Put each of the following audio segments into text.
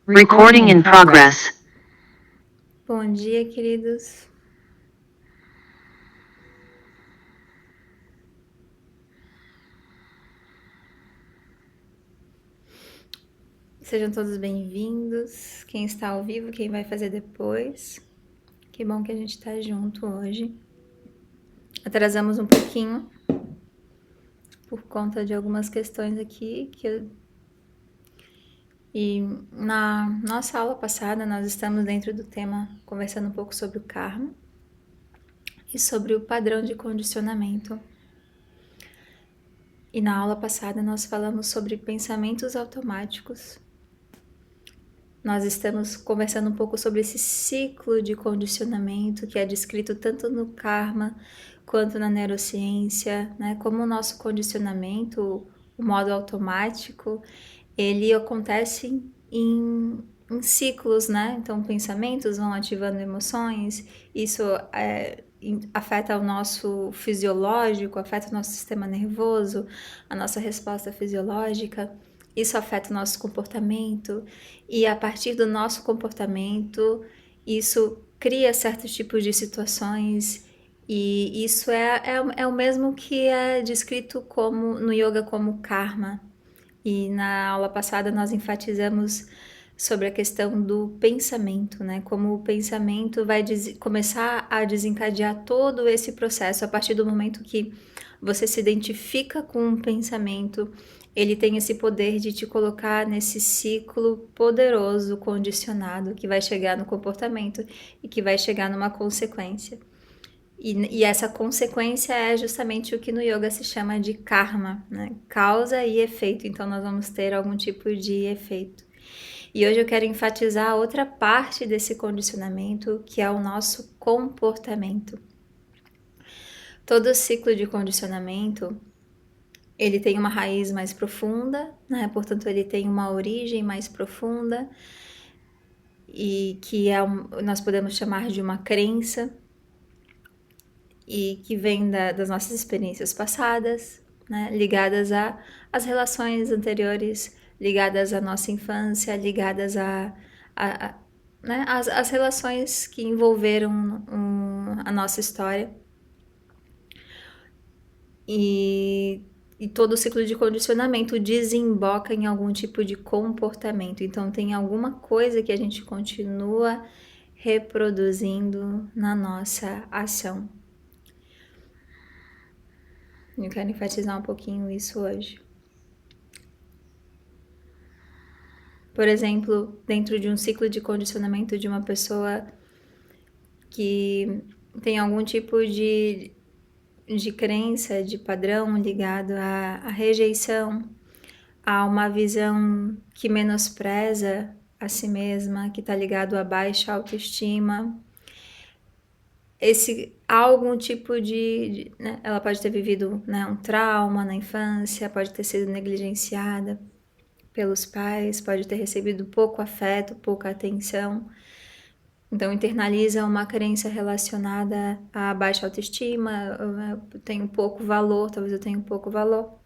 Recording in progress. Bom dia, queridos. Sejam todos bem-vindos. Quem está ao vivo, quem vai fazer depois. Que bom que a gente está junto hoje. Atrasamos um pouquinho por conta de algumas questões aqui E na nossa aula passada nós estamos dentro do tema conversando um pouco sobre o karma e sobre o padrão de condicionamento. E na aula passada nós falamos sobre pensamentos automáticos. Nós estamos conversando um pouco sobre esse ciclo de condicionamento que é descrito tanto no karma quanto na neurociência, né? Como o nosso condicionamento, o modo automático, ele acontece em ciclos, né? Então, pensamentos vão ativando emoções, isso afeta o nosso fisiológico, afeta o nosso sistema nervoso, a nossa resposta fisiológica. Isso afeta o nosso comportamento e a partir do nosso comportamento isso cria certos tipos de situações e isso é o mesmo que é descrito como no yoga como karma. E na aula passada nós enfatizamos sobre a questão do pensamento, né? Como o pensamento vai começar a desencadear todo esse processo a partir do momento que você se identifica com um pensamento, ele tem esse poder de te colocar nesse ciclo poderoso, condicionado, que vai chegar no comportamento e que vai chegar numa consequência. E essa consequência é justamente o que no yoga se chama de karma, né? Causa e efeito. Então nós vamos ter algum tipo de efeito. E hoje eu quero enfatizar outra parte desse condicionamento, que é o nosso comportamento. Todo ciclo de condicionamento, ele tem uma raiz mais profunda, né? Portanto, ele tem uma origem mais profunda e que nós podemos chamar de uma crença e que vem das nossas experiências passadas, né? Ligadas às relações anteriores, ligadas à nossa infância, ligadas né? As relações que envolveram a nossa história. E todo o ciclo de condicionamento desemboca em algum tipo de comportamento. Então, tem alguma coisa que a gente continua reproduzindo na nossa ação. Eu quero enfatizar um pouquinho isso hoje. Por exemplo, dentro de um ciclo de condicionamento de uma pessoa que tem algum tipo de crença, de padrão ligado à rejeição, a uma visão que menospreza a si mesma, que está ligado à baixa autoestima. Há algum tipo né, ela pode ter vivido, né, um trauma na infância, pode ter sido negligenciada pelos pais, pode ter recebido pouco afeto, pouca atenção. Então internaliza uma crença relacionada à baixa autoestima, eu tenho pouco valor, talvez eu tenha pouco valor.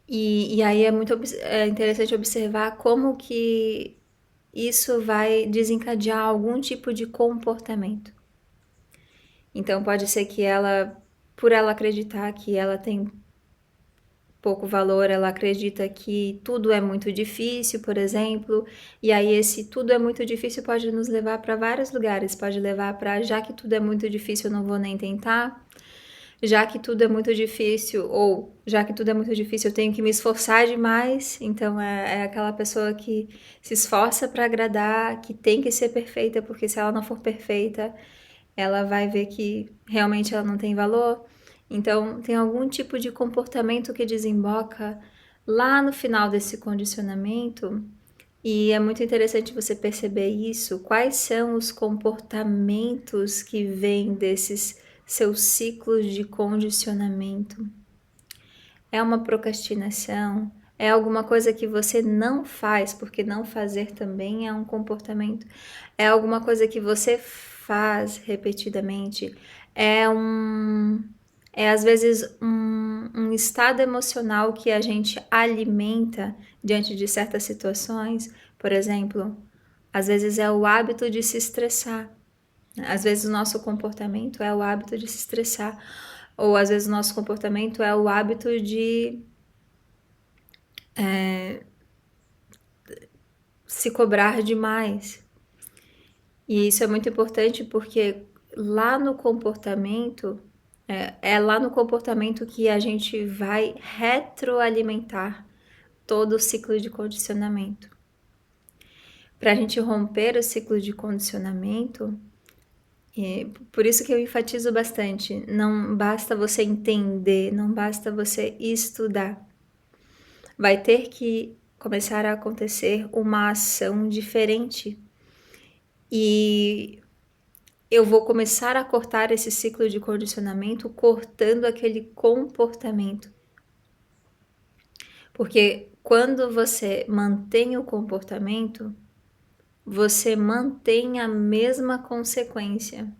E aí é interessante observar como que isso vai desencadear algum tipo de comportamento. Então pode ser que por ela acreditar que ela tem pouco valor, ela acredita que tudo é muito difícil, por exemplo, e aí esse tudo é muito difícil pode nos levar para vários lugares, pode levar para já que tudo é muito difícil, eu não vou nem tentar. Já que tudo é muito difícil, ou já que tudo é muito difícil, eu tenho que me esforçar demais. Então é aquela pessoa que se esforça para agradar, que tem que ser perfeita, porque se ela não for perfeita, ela vai ver que realmente ela não tem valor. Então tem algum tipo de comportamento que desemboca lá no final desse condicionamento. E é muito interessante você perceber isso. Quais são os comportamentos que vêm desses seus ciclos de condicionamento? É uma procrastinação? É alguma coisa que você não faz, porque não fazer também é um comportamento? É alguma coisa que você faz repetidamente? É é às vezes um estado emocional que a gente alimenta diante de certas situações. Por exemplo, às vezes é o hábito de se estressar. Às vezes o nosso comportamento é o hábito de se estressar. Ou às vezes o nosso comportamento é o hábito de se cobrar demais. E isso é muito importante porque lá no comportamento, é lá no comportamento que a gente vai retroalimentar todo o ciclo de condicionamento. Para a gente romper o ciclo de condicionamento, por isso que eu enfatizo bastante, não basta você entender, não basta você estudar. Vai ter que começar a acontecer uma ação diferente. E eu vou começar a cortar esse ciclo de condicionamento, cortando aquele comportamento. Porque quando você mantém o comportamento, você mantém a mesma consequência.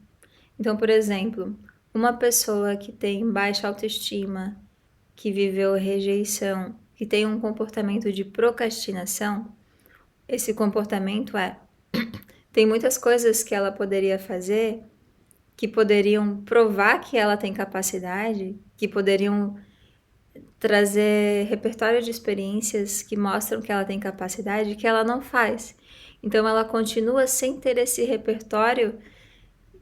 Então, por exemplo, uma pessoa que tem baixa autoestima, que viveu rejeição, que tem um comportamento de procrastinação, esse comportamento tem muitas coisas que ela poderia fazer que poderiam provar que ela tem capacidade, que poderiam trazer repertório de experiências que mostram que ela tem capacidade, que ela não faz. Então ela continua sem ter esse repertório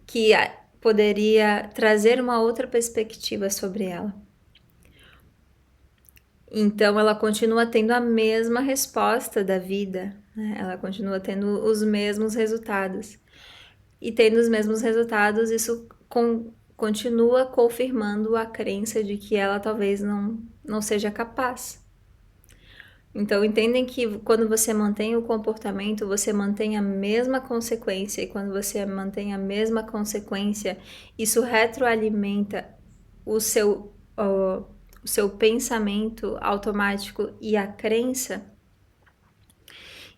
que poderia trazer uma outra perspectiva sobre ela. Então ela continua tendo a mesma resposta da vida, né? Ela continua tendo os mesmos resultados. E tendo os mesmos resultados, isso continua confirmando a crença de que ela talvez não seja capaz. Então, entendem que quando você mantém o comportamento, você mantém a mesma consequência, e quando você mantém a mesma consequência, isso retroalimenta o seu pensamento automático e a crença.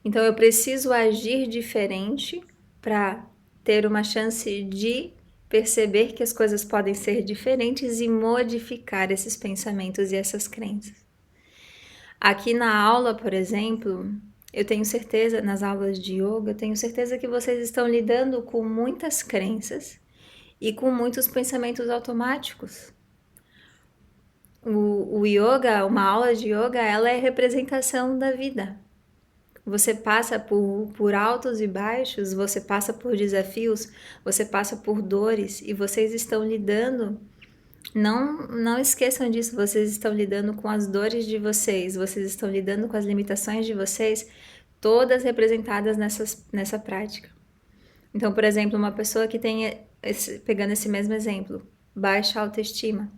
Então, eu preciso agir diferente para ter uma chance de perceber que as coisas podem ser diferentes e modificar esses pensamentos e essas crenças. Aqui na aula, por exemplo, eu tenho certeza, nas aulas de yoga, eu tenho certeza que vocês estão lidando com muitas crenças e com muitos pensamentos automáticos. O yoga, uma aula de yoga, ela é representação da vida. Você passa por altos e baixos, você passa por desafios, você passa por dores e vocês estão lidando. Não esqueçam disso, vocês estão lidando com as dores de vocês estão lidando com as limitações de vocês, todas representadas nessa prática. Então, por exemplo, uma pessoa que tem, pegando esse mesmo exemplo, baixa autoestima,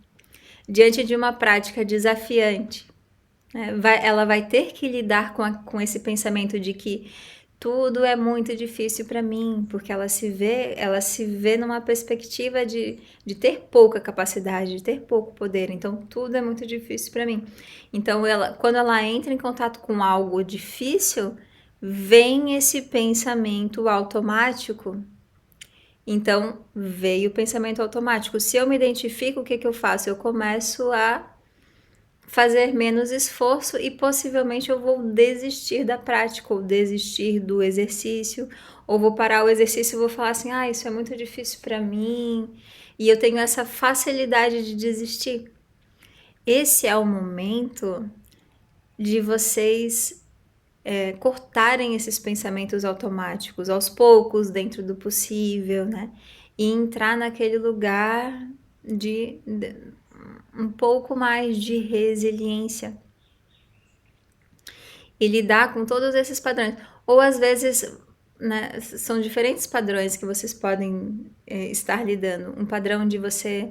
diante de uma prática desafiante, ela vai ter que lidar com esse pensamento de que tudo é muito difícil para mim, porque ela se vê numa perspectiva de ter pouca capacidade, de ter pouco poder, então tudo é muito difícil para mim. Então, quando ela entra em contato com algo difícil, vem esse pensamento automático. Então, veio o pensamento automático. Se eu me identifico, o que eu faço? Eu começo a fazer menos esforço e possivelmente eu vou desistir da prática, ou desistir do exercício, ou vou parar o exercício e vou falar assim, isso é muito difícil para mim, e eu tenho essa facilidade de desistir. Esse é o momento de vocês cortarem esses pensamentos automáticos, aos poucos, dentro do possível, né? E entrar naquele lugar de um pouco mais de resiliência e lidar com todos esses padrões. Ou às vezes, né, são diferentes padrões que vocês podem estar lidando. Um padrão de você...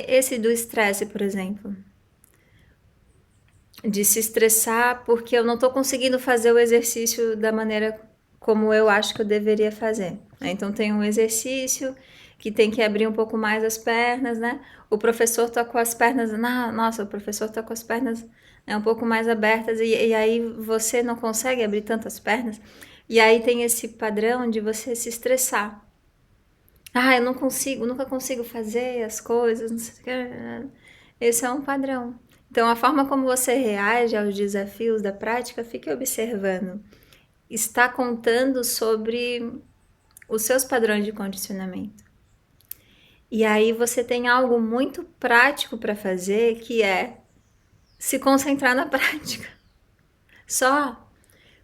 esse do estresse, por exemplo. De se estressar porque eu não estou conseguindo fazer o exercício da maneira como eu acho que eu deveria fazer. Então tem um exercício que tem que abrir um pouco mais as pernas, né? O professor tá com as pernas... Nossa, o professor tá com as pernas um pouco mais abertas e aí você não consegue abrir tantas pernas. E aí tem esse padrão de você se estressar. Ah, eu não consigo, nunca consigo fazer as coisas, não sei o que. Esse é um padrão. Então, a forma como você reage aos desafios da prática, fique observando. Está contando sobre os seus padrões de condicionamento. E aí você tem algo muito prático para fazer, que é se concentrar na prática. Só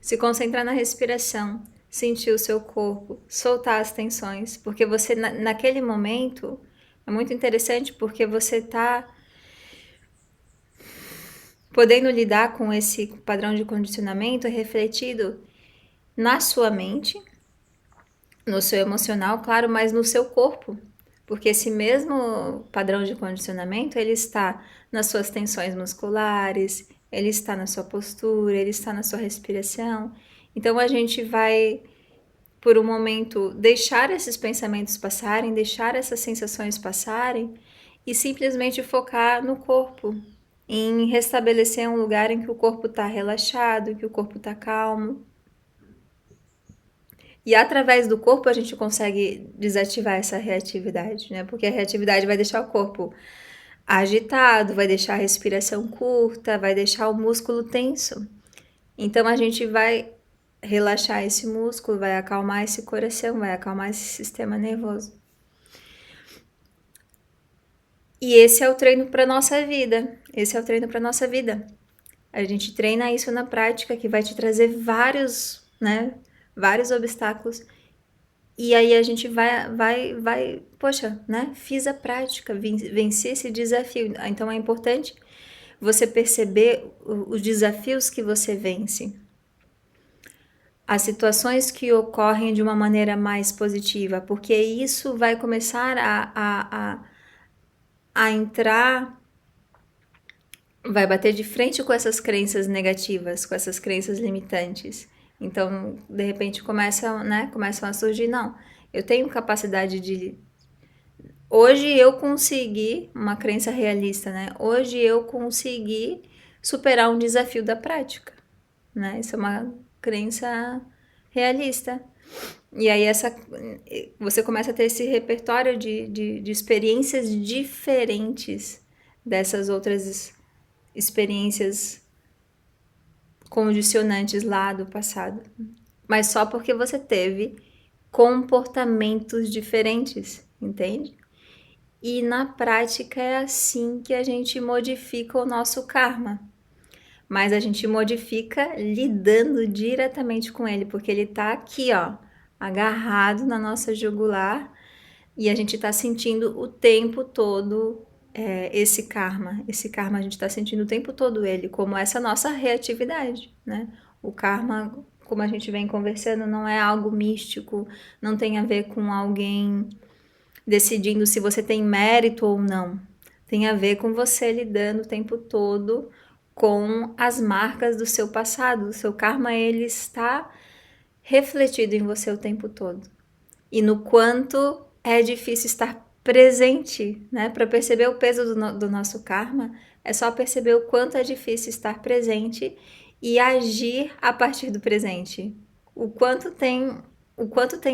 se concentrar na respiração, sentir o seu corpo, soltar as tensões, porque você naquele momento é muito interessante porque você está podendo lidar com esse padrão de condicionamento refletido na sua mente, no seu emocional, claro, mas no seu corpo. Porque esse mesmo padrão de condicionamento, ele está nas suas tensões musculares, ele está na sua postura, ele está na sua respiração. Então a gente vai, por um momento, deixar esses pensamentos passarem, deixar essas sensações passarem e simplesmente focar no corpo, em restabelecer um lugar em que o corpo está relaxado, que o corpo está calmo. E através do corpo a gente consegue desativar essa reatividade, né? Porque a reatividade vai deixar o corpo agitado, vai deixar a respiração curta, vai deixar o músculo tenso. Então a gente vai relaxar esse músculo, vai acalmar esse coração, vai acalmar esse sistema nervoso. E esse é o treino para nossa vida. Esse é o treino para nossa vida. A gente treina isso na prática, que vai te trazer vários, né? Vários obstáculos. E aí a gente vai, poxa, né? Fiz a prática, venci esse desafio. Então é importante você perceber os desafios que você vence. As situações que ocorrem de uma maneira mais positiva, porque isso vai começar a entrar, vai bater de frente com essas crenças negativas, com essas crenças limitantes. Então, de repente, começam a surgir, não, eu tenho capacidade de... Hoje eu consegui, uma crença realista, né? Hoje eu consegui superar um desafio da prática, né? Isso é uma crença realista. E aí você começa a ter esse repertório de experiências diferentes dessas outras experiências condicionantes lá do passado. Mas só porque você teve comportamentos diferentes, entende? E na prática é assim que a gente modifica o nosso karma. Mas a gente modifica lidando diretamente com ele, porque ele tá aqui, ó, agarrado na nossa jugular e a gente tá sentindo o tempo todo esse karma. Esse karma a gente tá sentindo o tempo todo ele, como essa nossa reatividade, né? O karma, como a gente vem conversando, não é algo místico, não tem a ver com alguém decidindo se você tem mérito ou não. Tem a ver com você lidando o tempo todo com as marcas do seu passado. O seu karma, ele está refletido em você o tempo todo. E no quanto é difícil estar presente, né? Para perceber o peso do nosso karma, é só perceber o quanto é difícil estar presente e agir a partir do presente. O quanto tem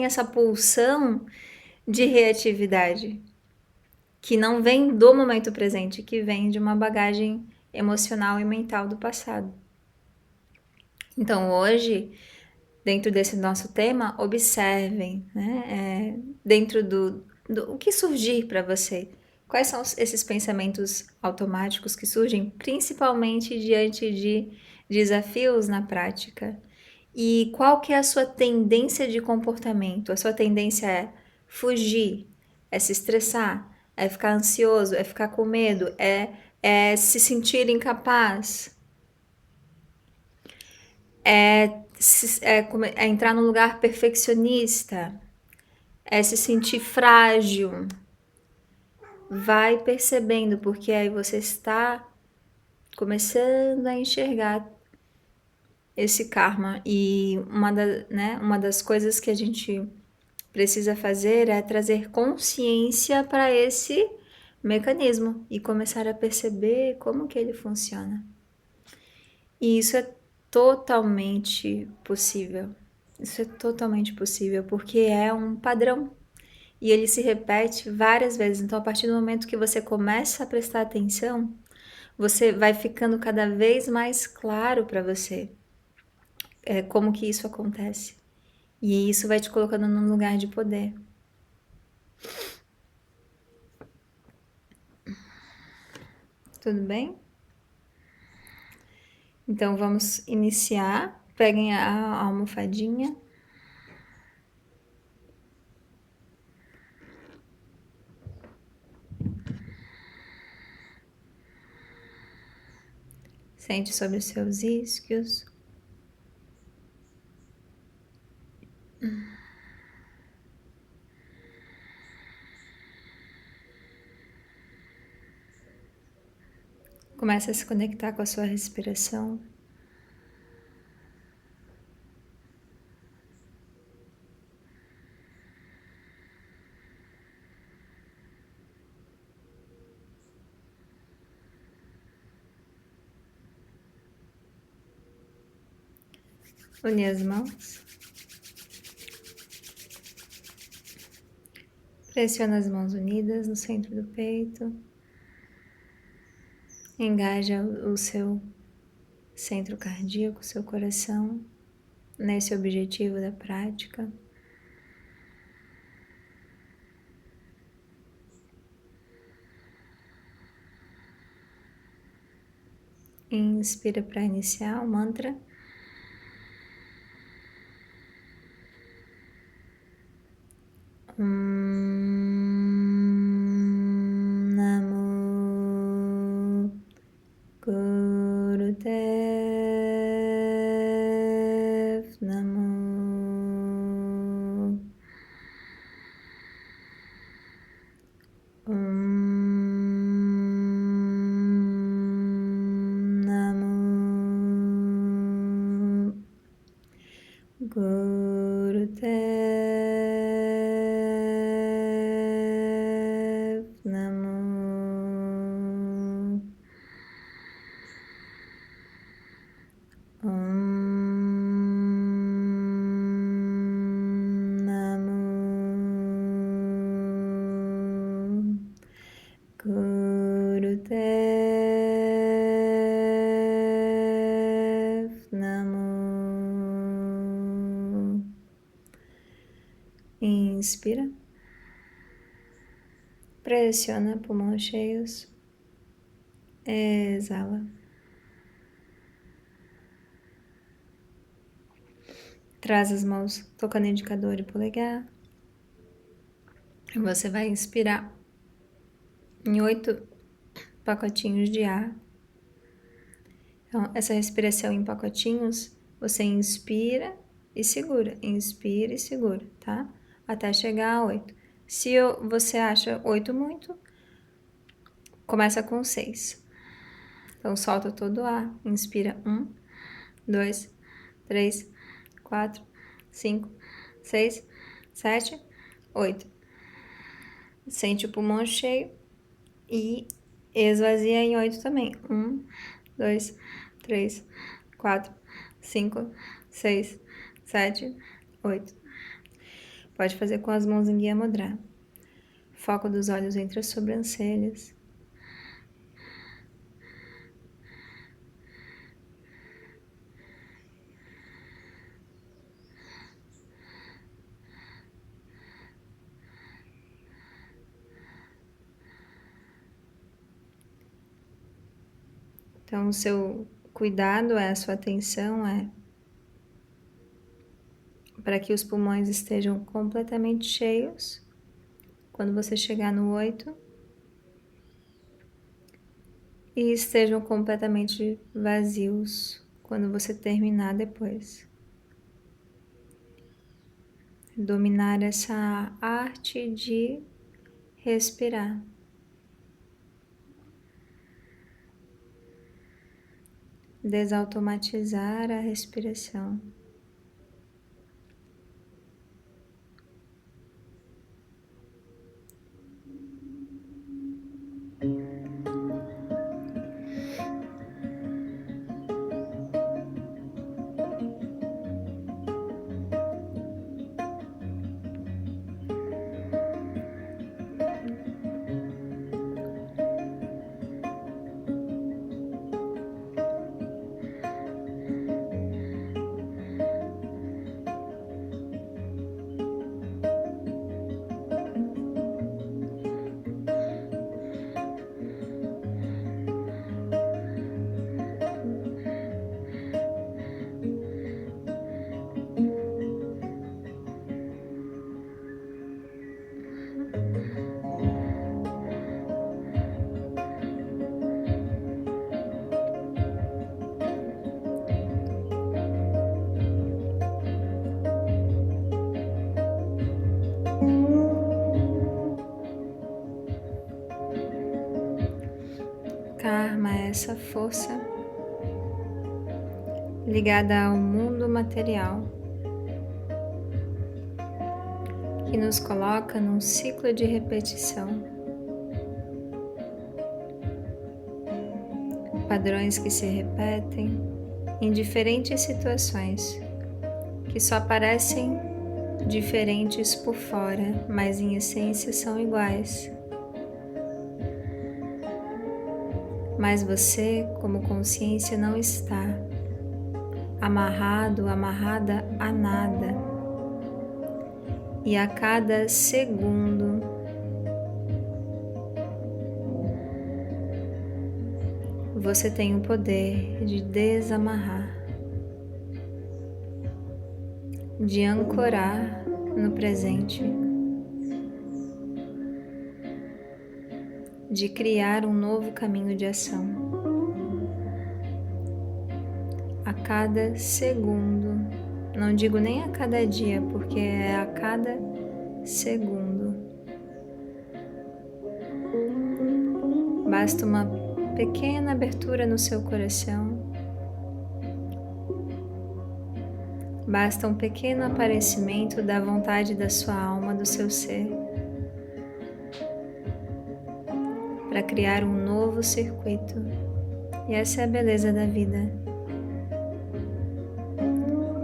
essa pulsão de reatividade, que não vem do momento presente, que vem de uma bagagem emocional e mental do passado. Então hoje, dentro desse nosso tema, observem, né? Dentro do o que surgir para você. Quais são esses pensamentos automáticos que surgem, principalmente diante de desafios na prática? E qual que é a sua tendência de comportamento? A sua tendência é fugir, é se estressar, é ficar ansioso, é ficar com medo, é se sentir incapaz, é entrar num lugar perfeccionista, é se sentir frágil. Vai percebendo, porque aí você está começando a enxergar esse karma. E uma das coisas que a gente precisa fazer é trazer consciência para esse mecanismo e começar a perceber como que ele funciona. E isso é totalmente possível. Isso é totalmente possível porque é um padrão. E ele se repete várias vezes. Então, a partir do momento que você começa a prestar atenção, você vai ficando cada vez mais claro para você como que isso acontece. E isso vai te colocando num lugar de poder. Tudo bem? Então, vamos iniciar. Peguem a almofadinha. Sente sobre os seus isquios. Comece a se conectar com a sua respiração. Une as mãos. Pressiona as mãos unidas no centro do peito. Engaja o seu centro cardíaco, seu coração, nesse objetivo da prática. Inspira para iniciar o mantra. Namo Gurudev Namo. Namo Gurudev Namo. Namo Gurudev Namo. Inspira. Pressiona pulmões cheios. Exala. Traz as mãos tocando indicador e polegar. E você vai inspirar em 8 pacotinhos de ar. Então, essa respiração em pacotinhos, você inspira e segura, tá? Até chegar a 8. Se você acha 8 muito, começa com 6. Então, solta todo o ar. Inspira 1, 2, 3, 4, 5, 6, 7, 8. Sente o pulmão cheio e esvazia em 8 também. 1, 2, 3, 4, 5, 6, 7, 8. Pode fazer com as mãos em guia mudra. Foco dos olhos entre as sobrancelhas. Então, o seu cuidado, a sua atenção é para que os pulmões estejam completamente cheios quando você chegar no 8 e estejam completamente vazios quando você terminar depois. Dominar essa arte de respirar. Desautomatizar a respiração. força ligada ao mundo material, que nos coloca num ciclo de repetição. Padrões que se repetem em diferentes situações, que só parecem diferentes por fora, mas em essência são iguais. Mas você, como consciência, não está amarrado, amarrada a nada. E a cada segundo você tem o poder de desamarrar, de ancorar no presente, de criar um novo caminho de ação. A cada segundo, não digo nem a cada dia, porque é a cada segundo. Basta uma pequena abertura no seu coração, basta um pequeno aparecimento da vontade da sua alma, do seu ser, para criar um novo circuito. E essa é a beleza da vida.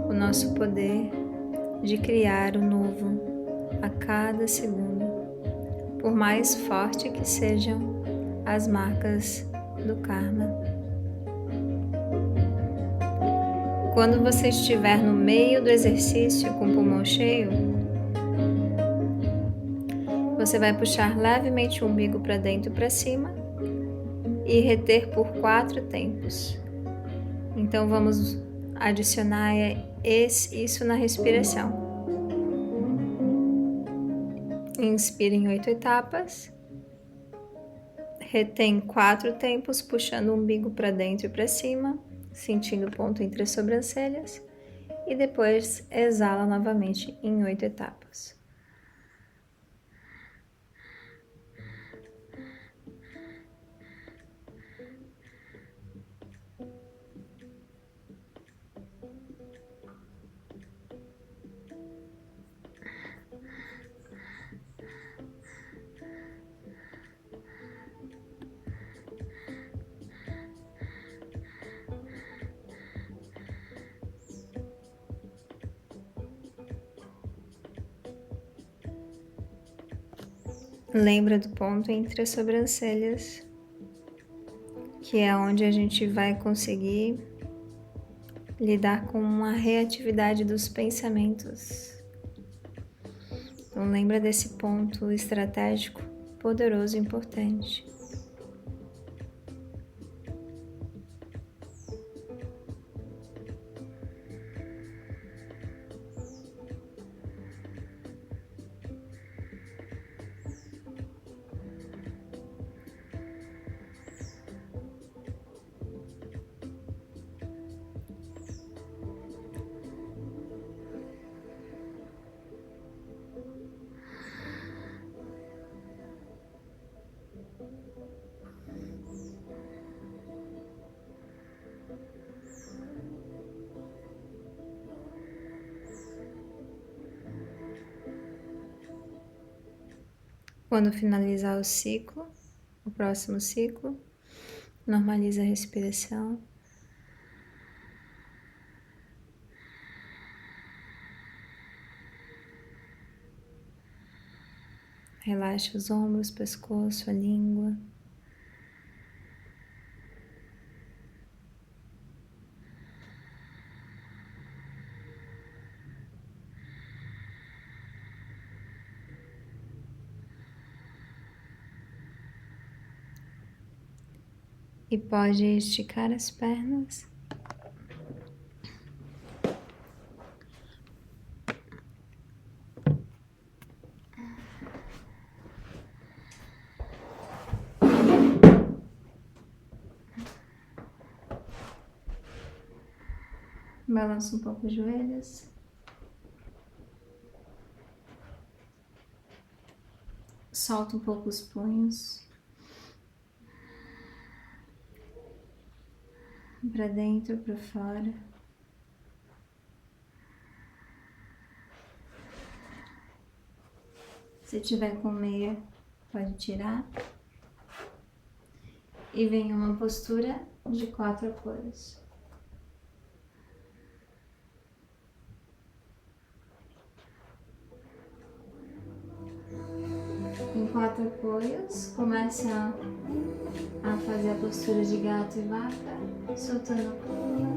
O nosso poder de criar o novo a cada segundo, por mais forte que sejam as marcas do karma. Quando você estiver no meio do exercício com o pulmão cheio, você vai puxar levemente o umbigo para dentro e para cima e reter por 4 tempos. Então vamos adicionar isso na respiração. Inspira em 8 etapas. Retém 4 tempos, puxando o umbigo para dentro e para cima, sentindo o ponto entre as sobrancelhas, e depois exala novamente em 8 etapas. Lembra do ponto entre as sobrancelhas, que é onde a gente vai conseguir lidar com uma reatividade dos pensamentos. Então lembra desse ponto estratégico, poderoso e importante. Quando finalizar o ciclo, o próximo ciclo, normaliza a respiração. Relaxa os ombros, pescoço, a língua. E pode esticar as pernas. Balança um pouco os joelhos. Solta um pouco os punhos. para dentro, para fora. Se tiver com meia, pode tirar. E vem uma postura de 4 apoios. Em 4 apoios, começa a fazer a postura de gato e vaca, soltando a coluna.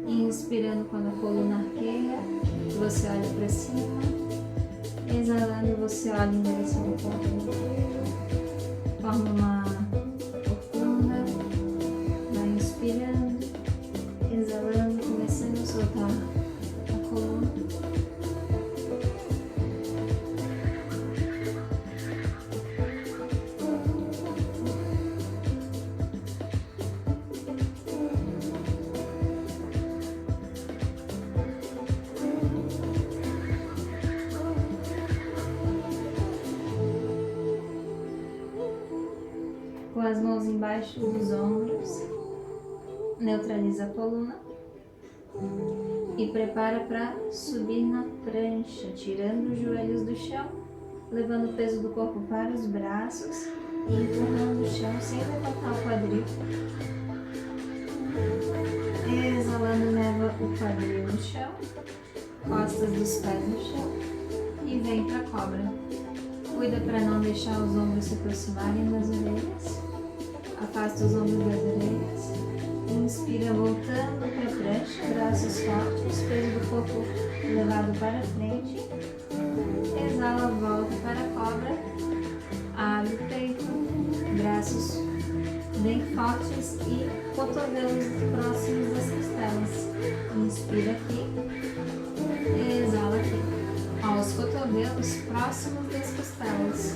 Inspirando quando a coluna arqueia, você olha para cima. Exalando, você olha em direção ao corpo. Forma uma corcunda. Vai inspirando, exalando, começando a soltar a coluna. Com as mãos embaixo dos ombros, neutraliza a coluna e prepara para subir na prancha, tirando os joelhos do chão, levando o peso do corpo para os braços e empurrando o chão sem levantar o quadril. Exalando, leva o quadril no chão, costas dos pés no chão e vem para a cobra. Cuida para não deixar os ombros se aproximarem das orelhas. Afasta os ombros das orelhas. Inspira voltando para a prancha, braços fortes, peso do corpo levado para frente. Exala, volta para a cobra. Abre o peito, braços bem fortes e cotovelos próximos das costelas. Inspira aqui, exala aqui. Os cotovelos próximos das costelas,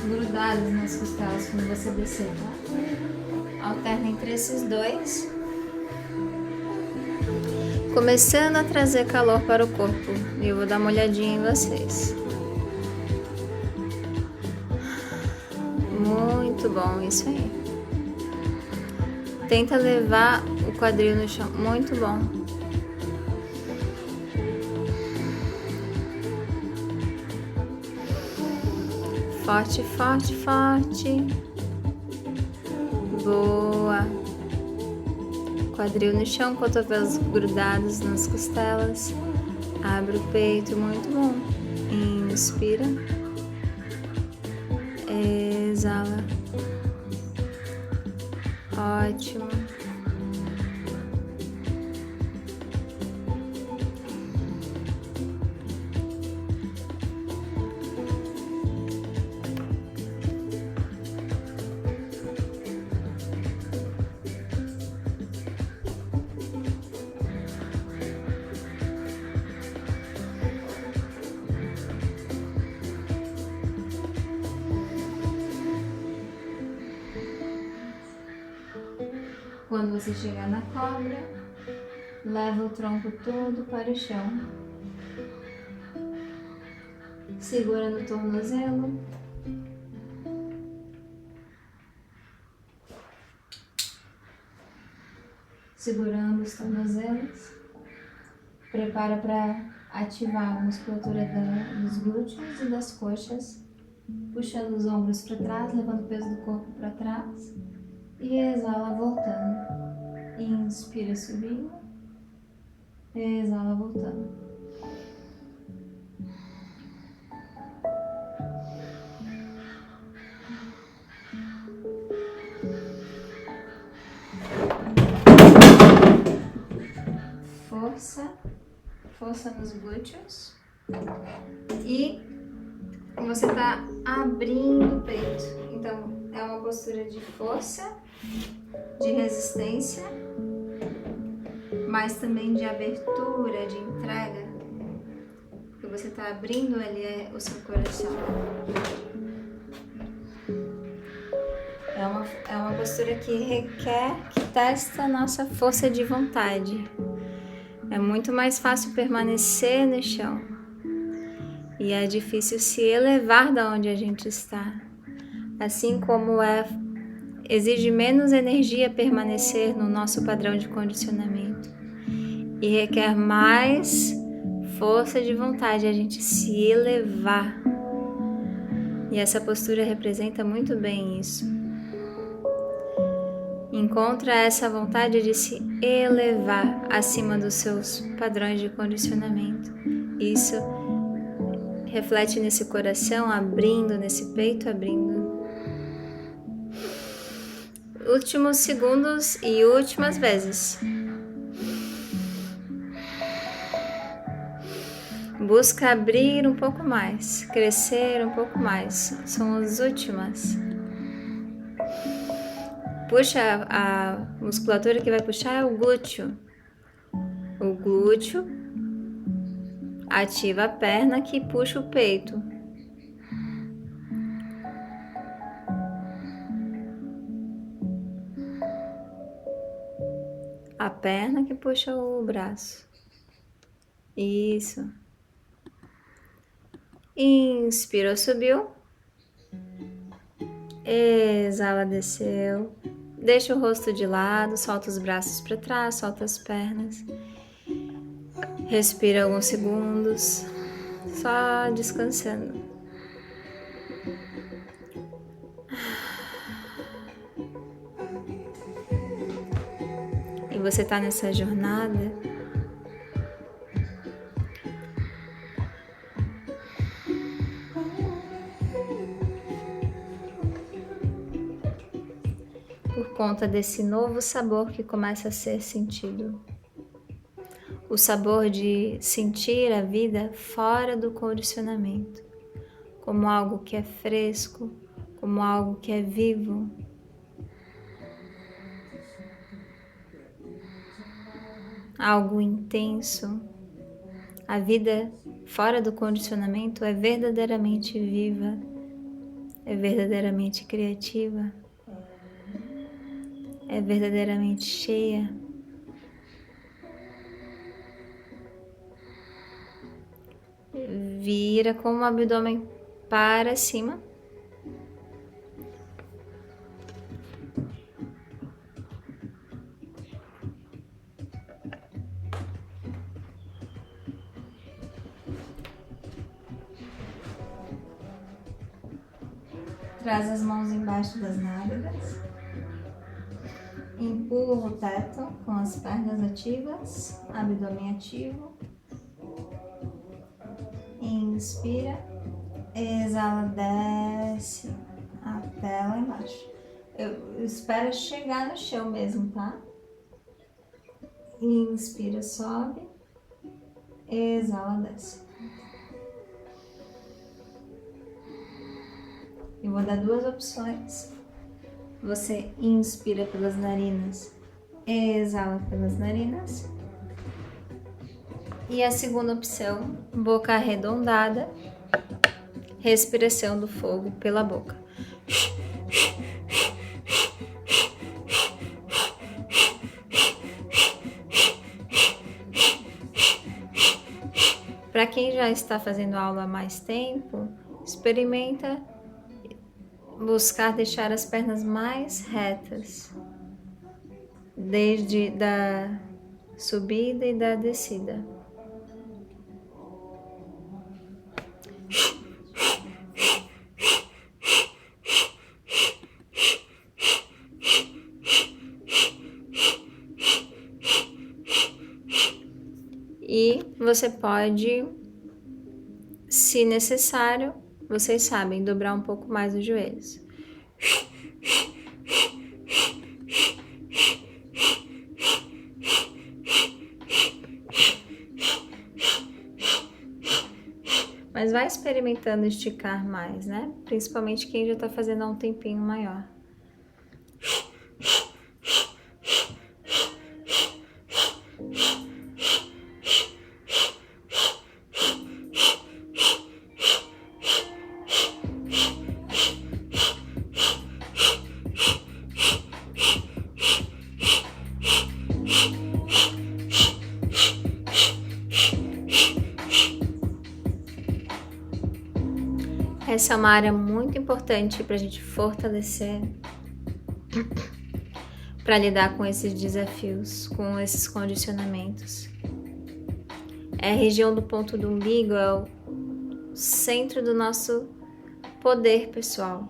grudados nas costelas quando você descer, tá? Alterna entre esses dois, começando a trazer calor para o corpo. E eu vou dar uma olhadinha em vocês. Muito bom, isso aí. Tenta levar o quadril no chão, muito bom. Forte, forte, forte. Boa. Quadril no chão, cotovelos grudados nas costelas. Abre o peito, muito bom. Inspira. Exala. Ótimo. Quando você chegar na cobra, leva o tronco todo para o chão. Segura no tornozelo. Segurando os tornozelos. Prepara para ativar a musculatura dos glúteos e das coxas. Puxando os ombros para trás, levando o peso do corpo para trás. E exala voltando. Inspira subindo. Exala voltando. Força nos glúteos. E você está abrindo o peito. Então, é uma postura de força, de resistência, mas também de abertura, de entrega, porque você está abrindo ali o seu coração. É uma postura que requer, que testa a nossa força de vontade. É muito mais fácil permanecer no chão e é difícil se elevar da onde a gente está. Assim como é exige menos energia permanecer no nosso padrão de condicionamento e requer mais força de vontade, a gente se elevar. E essa postura representa muito bem isso. Encontra essa vontade de se elevar acima dos seus padrões de condicionamento. Isso reflete nesse coração, abrindo, nesse peito, abrindo. Últimos segundos e últimas vezes. Busca abrir um pouco mais, crescer um pouco mais. São as últimas. Puxa, a musculatura que vai puxar é o glúteo. O glúteo ativa a perna que puxa o peito. A perna que puxa o braço. Isso. Inspira, subiu. Exala, desceu. Deixa o rosto de lado, solta os braços para trás, solta as pernas. Respira alguns segundos, só descansando. E você está nessa jornada. Por conta desse novo sabor que começa a ser sentido. O sabor de sentir a vida fora do condicionamento, como algo que é fresco, como algo que é vivo. Algo intenso. A vida fora do condicionamento é verdadeiramente viva, é verdadeiramente criativa, é verdadeiramente cheia. Vira com o abdômen para cima. Traz as mãos embaixo das nádegas. Empurra o teto com as pernas ativas, abdômen ativo. Inspira, exala, desce até lá embaixo. Eu espero chegar no chão mesmo, tá? Inspira, sobe, exala, desce. Eu vou dar duas opções. Você inspira pelas narinas, exala pelas narinas. E a segunda opção, boca arredondada, respiração do fogo pela boca. Para quem já está fazendo aula há mais tempo, experimenta buscar deixar as pernas mais retas, desde da subida e da descida. E você pode, se necessário, vocês sabem, dobrar um pouco mais os joelhos. Mas vai experimentando esticar mais, né? Principalmente quem já está fazendo há um tempinho maior. Essa é uma área muito importante para a gente fortalecer para lidar com esses desafios, com esses condicionamentos. É a região do ponto do umbigo, é o centro do nosso poder pessoal.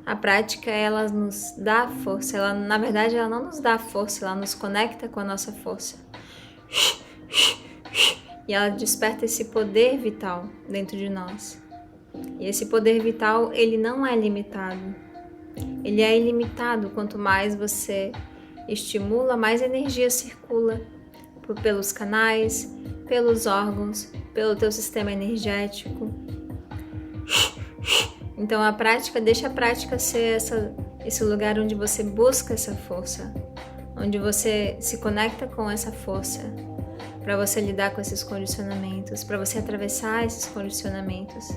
A prática, ela nos dá força, na verdade ela não nos dá força, ela nos conecta com a nossa força. E ela desperta esse poder vital dentro de nós. E esse poder vital, ele não é limitado. Ele é ilimitado. Quanto mais você estimula, mais energia circula pelos canais, pelos órgãos, pelo teu sistema energético. Então deixa a prática ser esse lugar onde você busca essa força, onde você se conecta com essa força, para você lidar com esses condicionamentos, para você atravessar esses condicionamentos.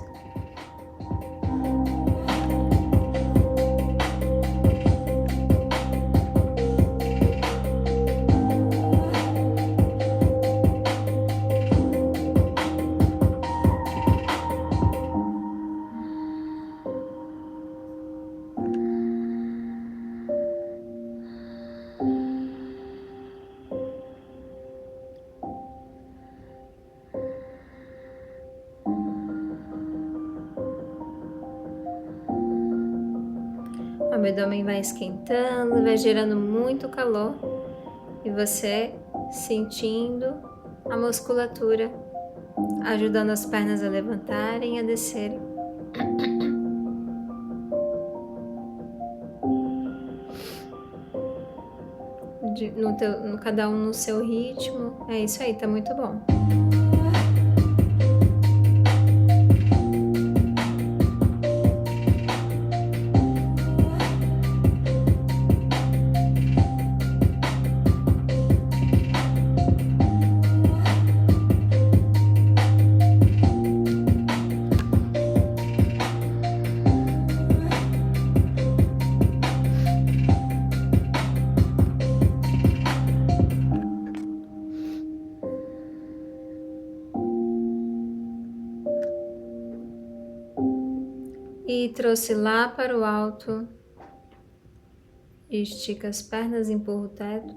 O abdômen vai esquentando, vai gerando muito calor e você sentindo a musculatura ajudando as pernas a levantarem e a descerem. Cada um no seu ritmo. É isso aí, tá muito bom. E trouxe lá para o alto. Estica as pernas, empurra o teto.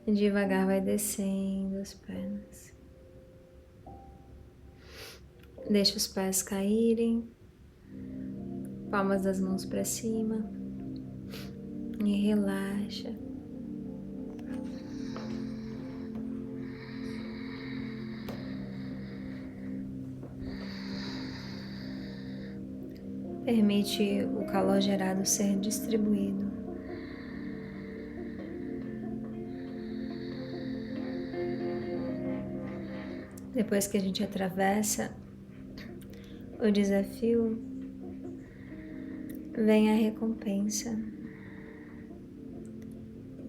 E devagar vai descendo as pernas. Deixa os pés caírem. Palmas das mãos para cima. E relaxa. Permite o calor gerado ser distribuído. Depois que a gente atravessa o desafio, vem a recompensa.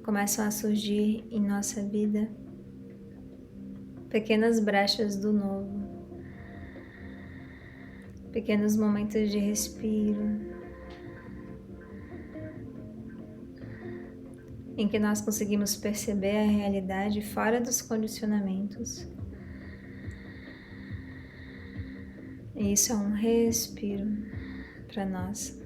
Começam a surgir em nossa vida pequenas brechas do novo. Pequenos momentos de respiro, em que nós conseguimos perceber a realidade fora dos condicionamentos. E isso é um respiro para nós.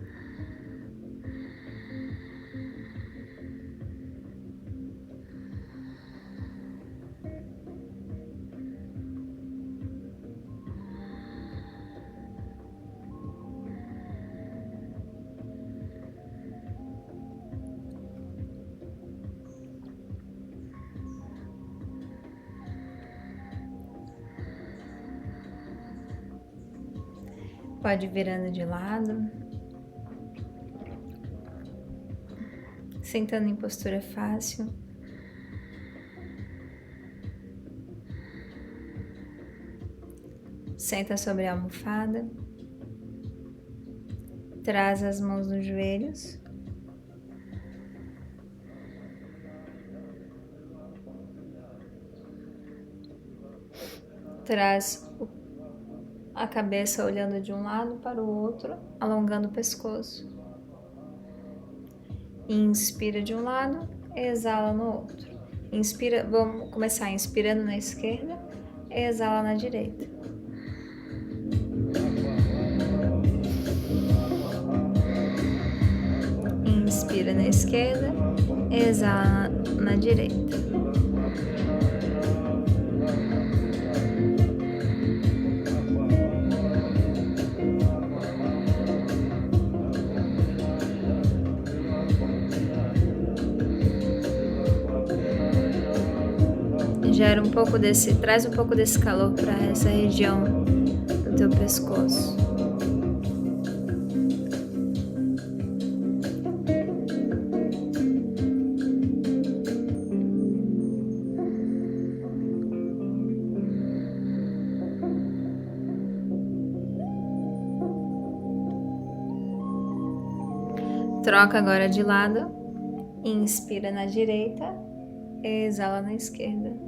Pode ir virando de lado, sentando em postura fácil. Senta sobre a almofada, traz as mãos nos joelhos. Traz a cabeça olhando de um lado para o outro, alongando o pescoço. Inspira de um lado, exala no outro. Inspira, vamos começar inspirando na esquerda, exala na direita. Inspira na esquerda, exala na direita. Traz um pouco desse calor para essa região do teu pescoço. Troca agora de lado. Inspira na direita, exala na esquerda.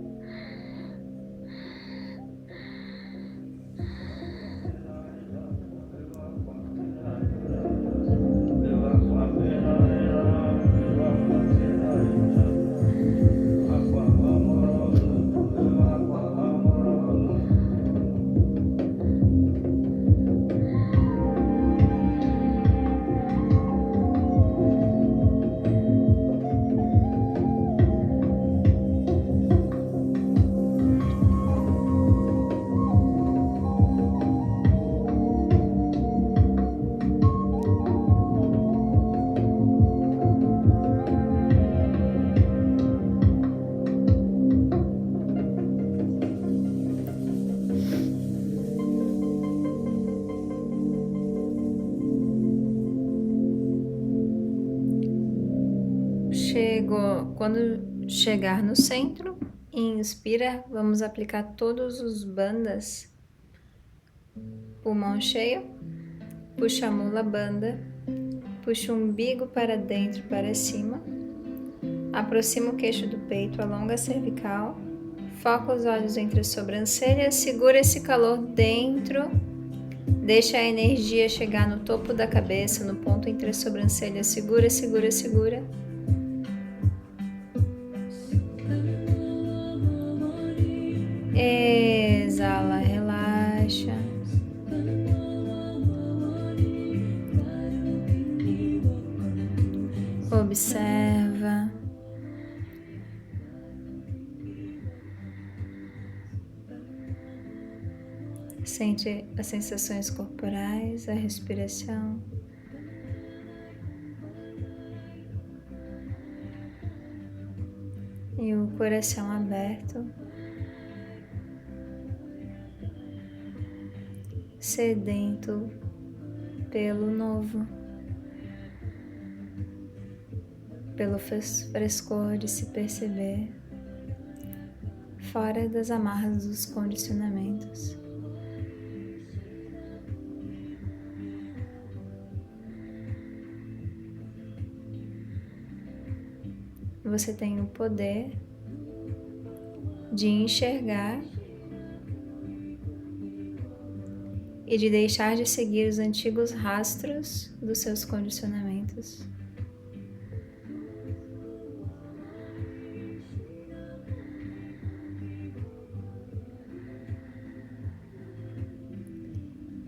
Quando chegar no centro, inspira, vamos aplicar todos os bandas. Pulmão cheio, puxa a mula banda, puxa o umbigo para dentro, para cima, aproxima o queixo do peito, alonga a cervical, foca os olhos entre as sobrancelhas, segura esse calor dentro, deixa a energia chegar no topo da cabeça, no ponto entre as sobrancelhas, segura, segura, segura. Exala, relaxa. Observa. Sente as sensações corporais, a respiração. E o coração aberto. Sedento pelo novo, pelo frescor de se perceber, fora das amarras dos condicionamentos. Você tem o poder de enxergar e de deixar de seguir os antigos rastros dos seus condicionamentos.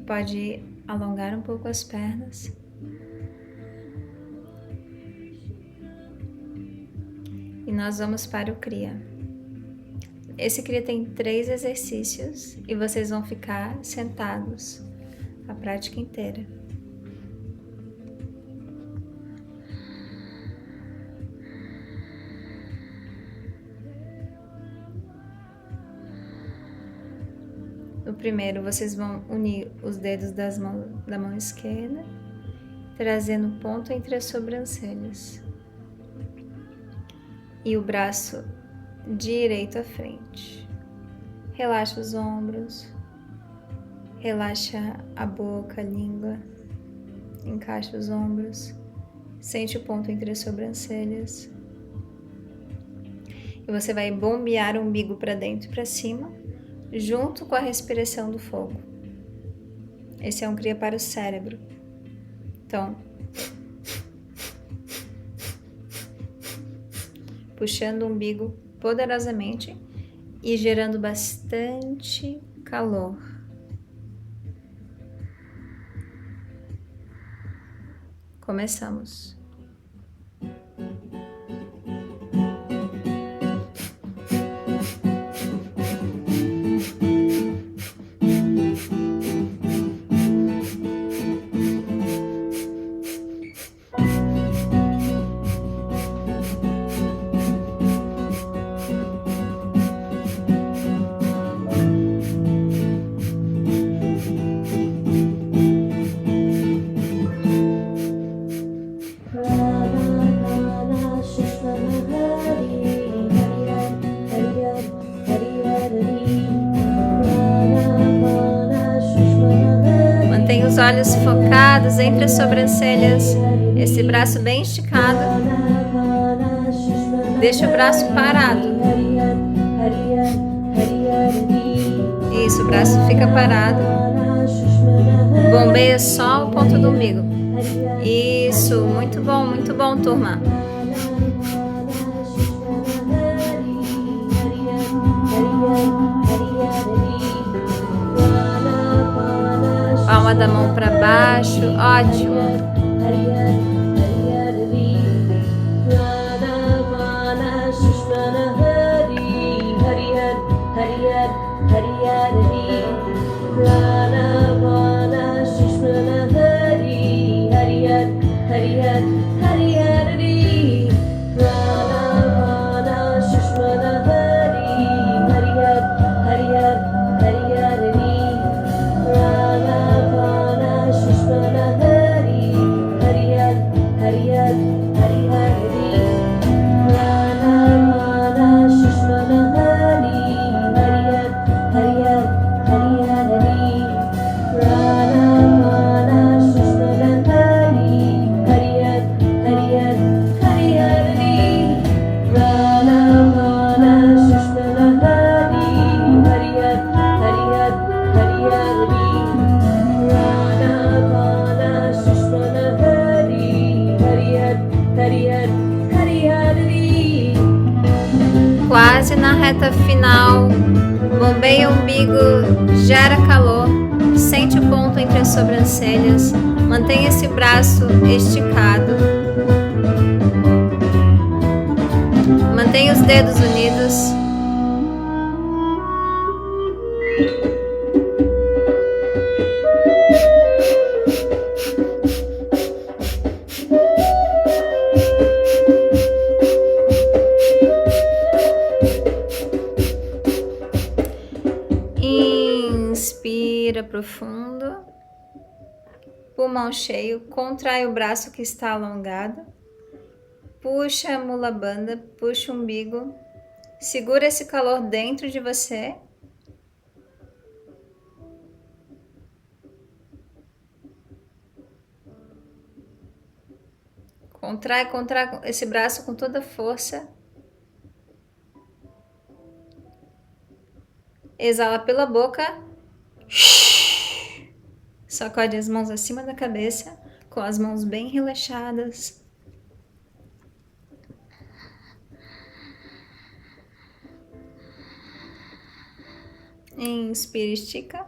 Pode alongar um pouco as pernas. E nós vamos para o Kriya. Esse Kriya tem 3 exercícios e vocês vão ficar sentados a prática inteira. No primeiro, vocês vão unir os dedos da mão esquerda, trazendo um ponto entre as sobrancelhas. E o braço direito à frente. Relaxa os ombros, relaxa a boca, a língua, encaixa os ombros, sente o ponto entre as sobrancelhas. E você vai bombear o umbigo para dentro e para cima, junto com a respiração do fogo. Esse é um Kriya para o cérebro. Então, puxando o umbigo poderosamente e gerando bastante calor. Começamos. Mantenha os olhos focados entre as sobrancelhas, esse braço bem esticado. Deixa o braço parado. Isso, o braço fica parado. Bombeia só o ponto do umbigo. Isso, muito bom, turma. Palma da mão para baixo, ótimo. Quase na reta final, bombeia o umbigo, gera calor, sente o ponto entre as sobrancelhas, mantenha esse braço esticado, mantenha os dedos unidos. Inspira profundo, pulmão cheio, contrai o braço que está alongado, puxa a mula banda, puxa o umbigo, segura esse calor dentro de você. Contrai esse braço com toda a força. Exala pela boca. Sacode as mãos acima da cabeça, com as mãos bem relaxadas. Inspira, estica.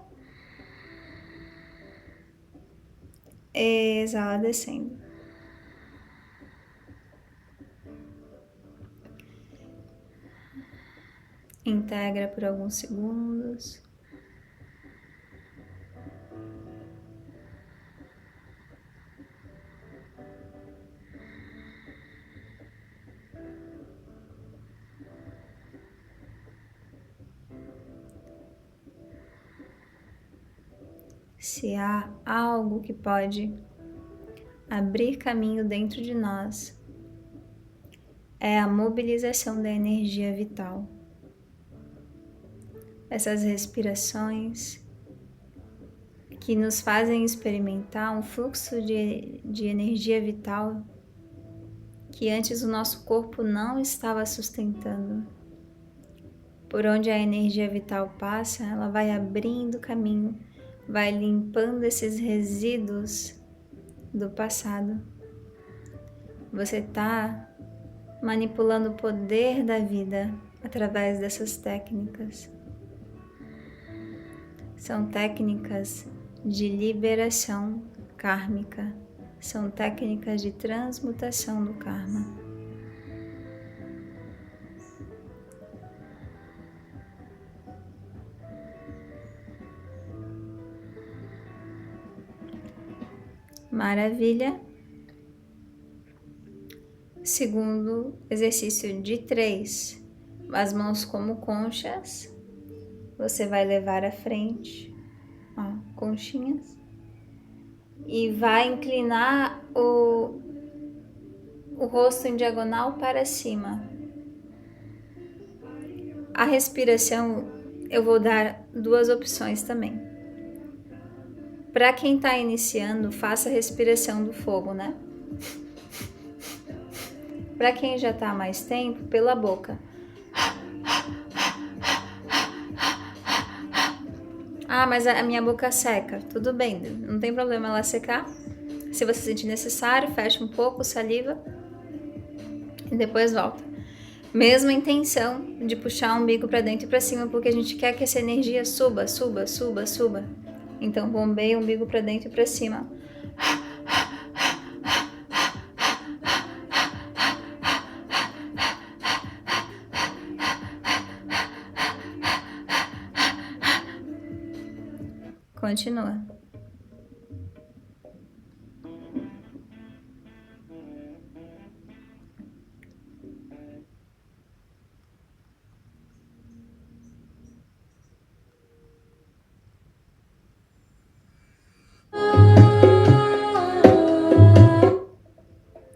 Exala, descendo. Integra por alguns segundos. Se há algo que pode abrir caminho dentro de nós, é a mobilização da energia vital. Essas respirações que nos fazem experimentar um fluxo de energia vital que antes o nosso corpo não estava sustentando. Por onde a energia vital passa, ela vai abrindo caminho, vai limpando esses resíduos do passado. Você está manipulando o poder da vida através dessas técnicas. São técnicas de liberação kármica, são técnicas de transmutação do karma. Maravilha. Segundo exercício de 3, as mãos como conchas, você vai levar à frente, ó, conchinhas, e vai inclinar o rosto em diagonal para cima. A respiração, eu vou dar 2 opções também. Para quem está iniciando, faça a respiração do fogo, né? Para quem já está há mais tempo, pela boca. Ah, mas a minha boca seca. Tudo bem, não tem problema ela secar. Se você sentir necessário, fecha um pouco, saliva e depois volta. Mesma intenção de puxar o umbigo para dentro e para cima, porque a gente quer que essa energia suba, suba, suba, suba. Então bombeia o umbigo para dentro e para cima. Continua.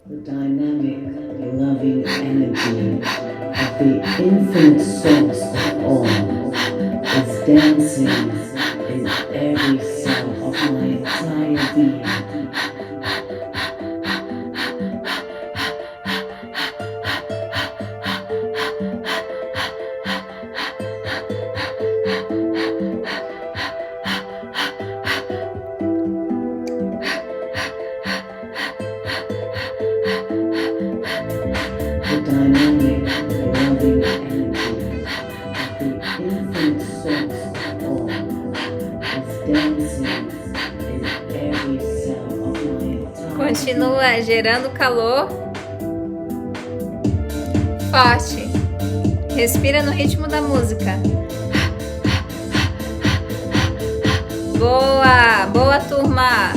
The dynamic, loving energy of the infinite source of all is dancing in every cell of my entire being. The dynamic, loving energy of the infinite source of all is dancing in every cell of my entire being. Continua gerando calor. Forte. Respira no ritmo da música. Boa! Boa, turma!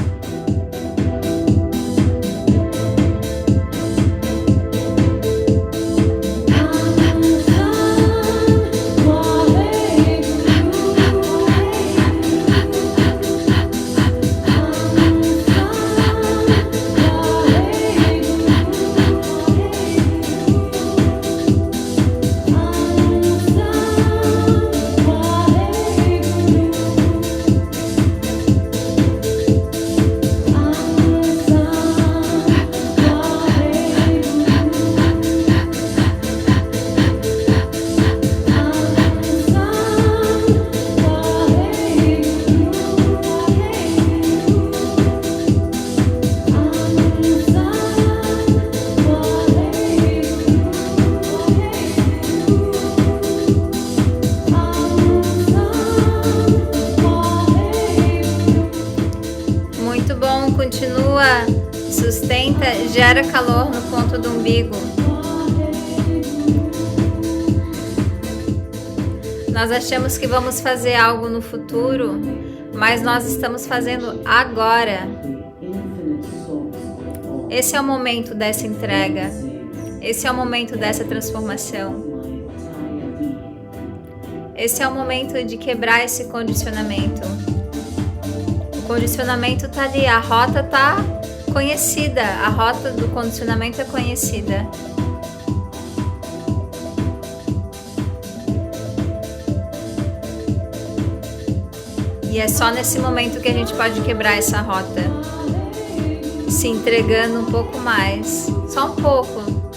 Muito bom, continua, sustenta, gera calor no ponto do umbigo. Nós achamos que vamos fazer algo no futuro, mas nós estamos fazendo agora. Esse é o momento dessa entrega, esse é o momento dessa transformação. Esse é o momento de quebrar esse condicionamento. O condicionamento está ali, a rota está conhecida, a rota do condicionamento é conhecida. E é só nesse momento que a gente pode quebrar essa rota, se entregando um pouco mais, só um pouco.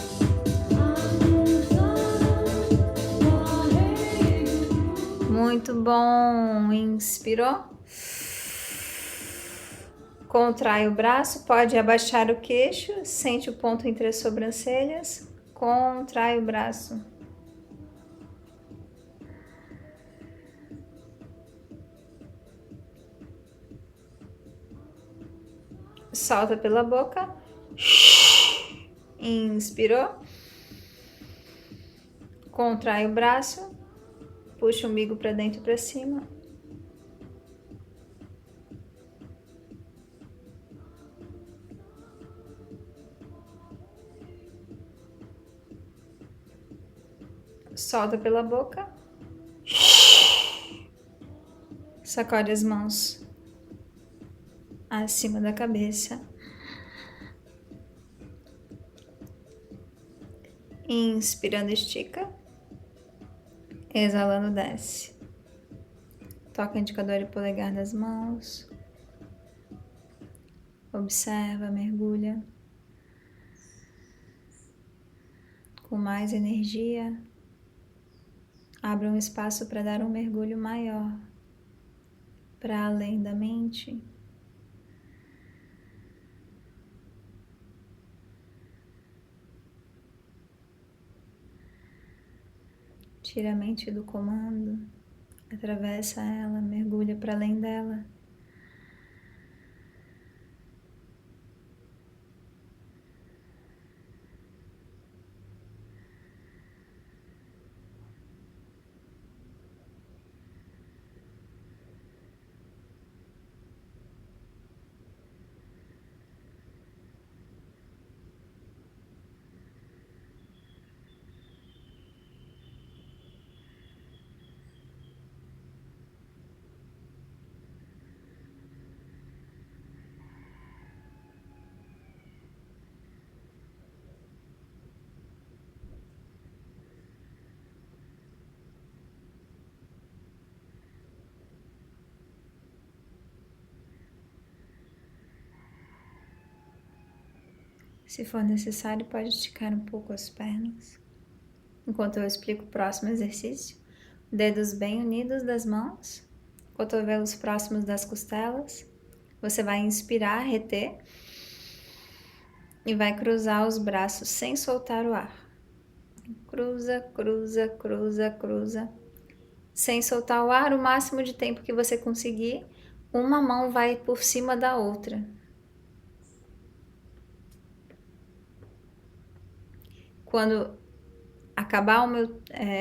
Muito bom, inspirou. Contrai o braço, pode abaixar o queixo, sente o ponto entre as sobrancelhas, Contrai o braço. Solta pela boca. Inspirou. Contrai o braço. Puxa o umbigo para dentro e para cima. Solta pela boca. Sacode as mãos acima da cabeça. Inspirando, estica. Exalando, desce. Toca o indicador e polegar das mãos. Observa, mergulha. Com mais energia. Abra um espaço para dar um mergulho maior, para além da mente. Tira a mente do comando, atravessa ela, mergulha para além dela. Se for necessário, pode esticar um pouco as pernas. Enquanto eu explico o próximo exercício. Dedos bem unidos das mãos, cotovelos próximos das costelas. Você vai inspirar, reter e vai cruzar os braços sem soltar o ar. Cruza, cruza, cruza, cruza. Sem soltar o ar, o máximo de tempo que você conseguir, uma mão vai por cima da outra. Quando acabar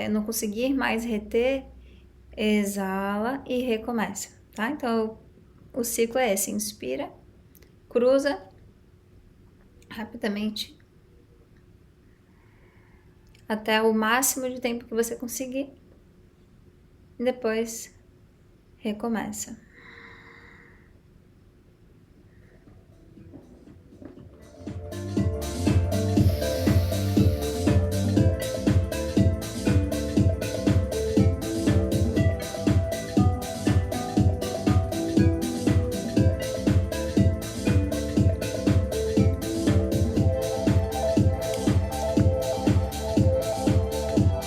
não conseguir mais reter, exala e recomeça, tá? Então, o ciclo é esse: inspira, cruza rapidamente até o máximo de tempo que você conseguir, e depois recomeça.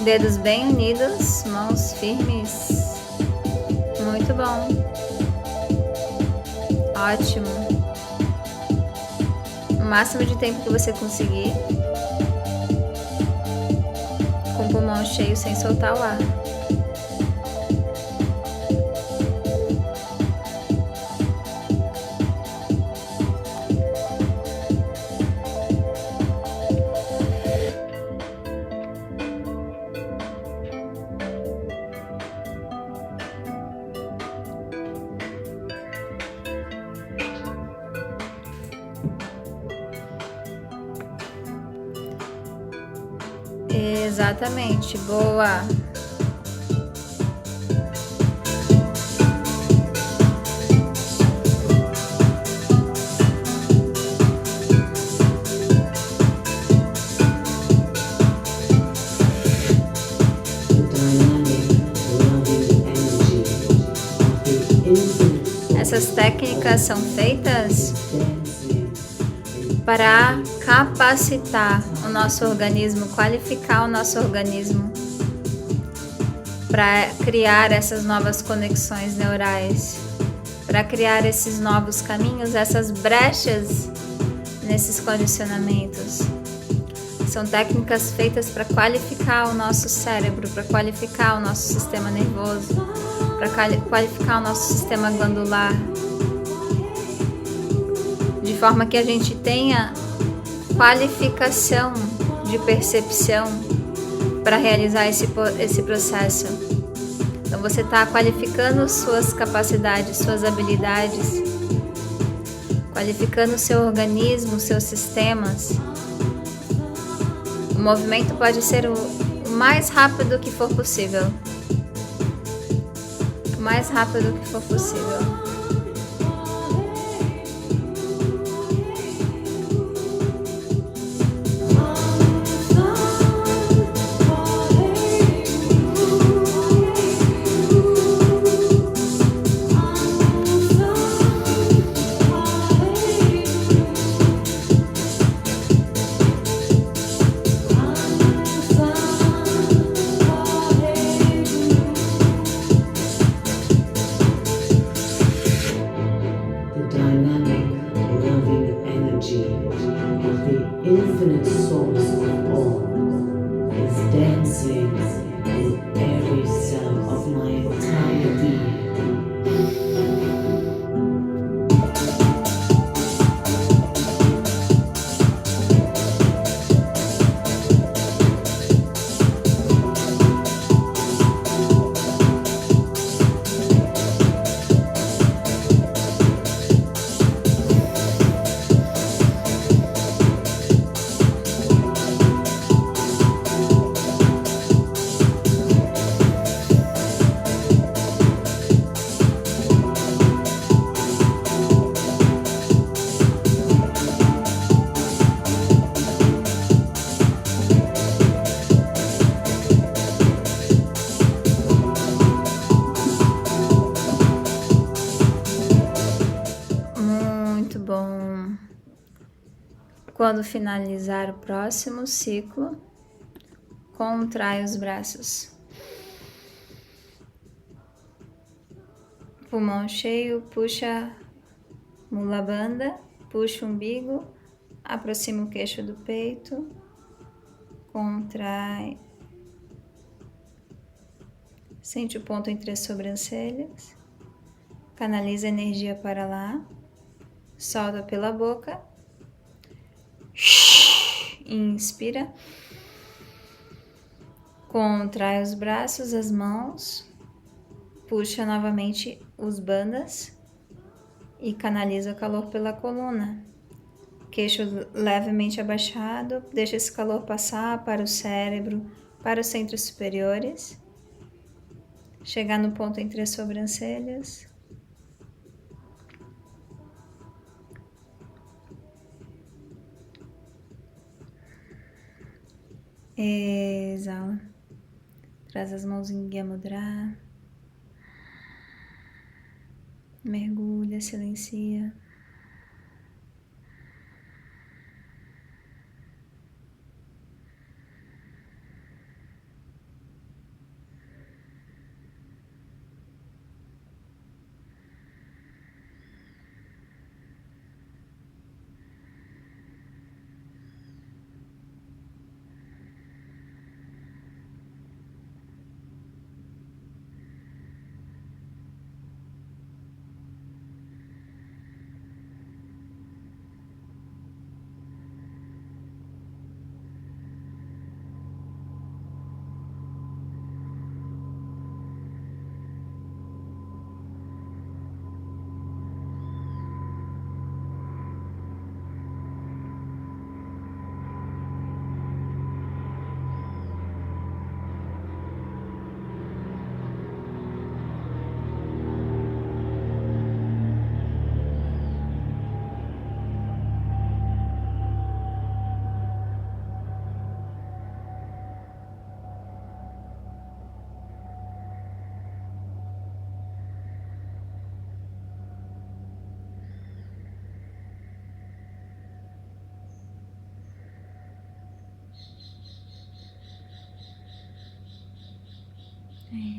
Dedos bem unidos, mãos firmes. Muito bom. Ótimo. O máximo de tempo que você conseguir. Com o pulmão cheio, sem soltar o ar. Exatamente, boa. Essas técnicas são feitas para capacitar o nosso organismo, qualificar o nosso organismo para criar essas novas conexões neurais, para criar esses novos caminhos, essas brechas nesses condicionamentos. São técnicas feitas para qualificar o nosso cérebro, para qualificar o nosso sistema nervoso, para qualificar o nosso sistema glandular, de forma que a gente tenha qualificação de percepção para realizar esse processo. Então você está qualificando suas capacidades, suas habilidades, qualificando o seu organismo, seus sistemas. O movimento pode ser o mais rápido que for possível. O mais rápido que for possível. Infinite source of all is dancing in every cell of my entire being. Quando finalizar o próximo ciclo, contrai os braços. Pulmão cheio, puxa Mula Bandha, puxa o umbigo, aproxima o queixo do peito, contrai. Sente o ponto entre as sobrancelhas, canaliza a energia para lá, solta pela boca. Inspira, contrai os braços, as mãos, puxa novamente os bandhas e canaliza o calor pela coluna. Queixo levemente abaixado, deixa esse calor passar para o cérebro, para os centros superiores, chegar no ponto entre as sobrancelhas. Exala. Traz as mãos em Gya Mudra. Mergulha, silencia.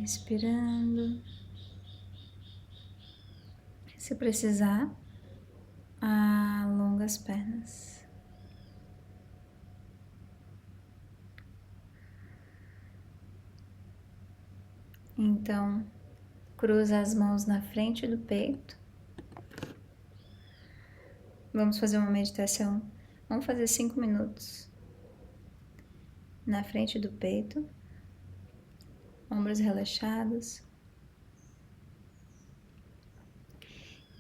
Respirando. Se precisar, alonga as pernas. Então, cruza as mãos na frente do peito. Vamos fazer uma meditação. Vamos fazer 5 minutos. Na frente do peito. Ombros relaxados.